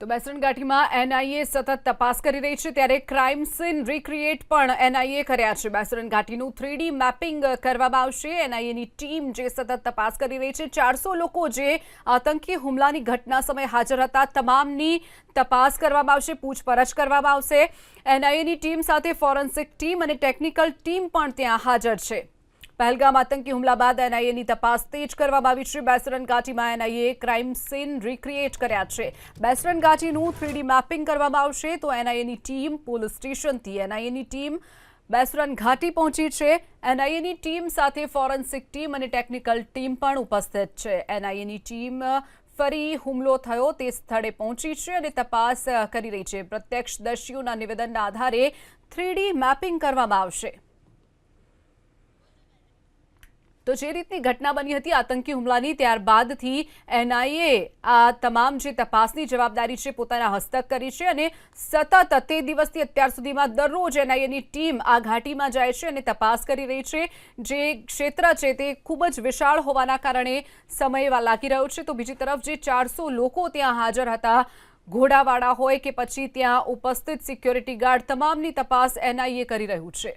તો બેસરણ ઘાટીમાં એનઆઈએ સતત તપાસ કરી રહી છે, ત્યારે ક્રાઇમ સીન રિક્રિએટ પણ એનઆઈએ કર્યા છે। બેસરણ ઘાટીનું 3D મેપિંગ કરવામાં આવશે। એનઆઈએની ટીમ જે સતત તપાસ કરી રહી છે, 400 લોકો જે આતંકી હુમલાની ઘટના સમયે હાજર હતા, તમામની તપાસ કરવામાં આવશે, પૂછપરછ કરવામાં આવશે। એનઆઈએની ટીમ સાથે ફોરેન્સિક ટીમ અને ટેકનિકલ ટીમ પણ ત્યાં હાજર છે। પહેલગામ આતંકી હુમલા બાદ એનઆઈએની તપાસ તેજ કરવામાં આવી છે। બેસરણ ઘાટીમાં એનઆઈએ ક્રાઇમ સીન રિક્રિએટ કર્યા છે। બેસરણ ઘાટીનું 3D મેપિંગ કરવામાં આવશે, તો એનઆઈએની ટીમ પોલીસ સ્ટેશનથી એનઆઈએની ટીમ બેસરણ ઘાટી પહોંચી છે। એનઆઈએની ટીમ સાથે ફોરેન્સિક ટીમ અને ટેકનિકલ ટીમ પણ ઉપસ્થિત છે। એનઆઈએની ટીમ ફરી હુમલો થયો તે સ્થળે પહોંચી છે અને તપાસ કરી રહી છે। પ્રત્યક્ષદર્શીઓના નિવેદનના આધારે 3D મેપિંગ કરવામાં આવશે। તો જે રીતની ઘટના બની હતી આતંકી હુમલાની, ત્યારબાદથી એનઆઈએ આ તમામ જે તપાસની જવાબદારી છે પોતાના હસ્તક કરી છે અને સતત તે દિવસથી અત્યાર સુધીમાં દરરોજ એનઆઈએની ટીમ આ ઘાટીમાં જાય છે અને તપાસ કરી રહી છે। જે ક્ષેત્ર છે તે ખૂબ જ વિશાળ હોવાના કારણે સમય લાગી રહ્યો છે। તો બીજી તરફ જે 400 લોકો ત્યાં હાજર હતા, ઘોડાવાળા હોય કે પછી ત્યાં ઉપસ્થિત સિક્યોરિટી ગાર્ડ, તમામની તપાસ એનઆઈએ કરી રહ્યું છે।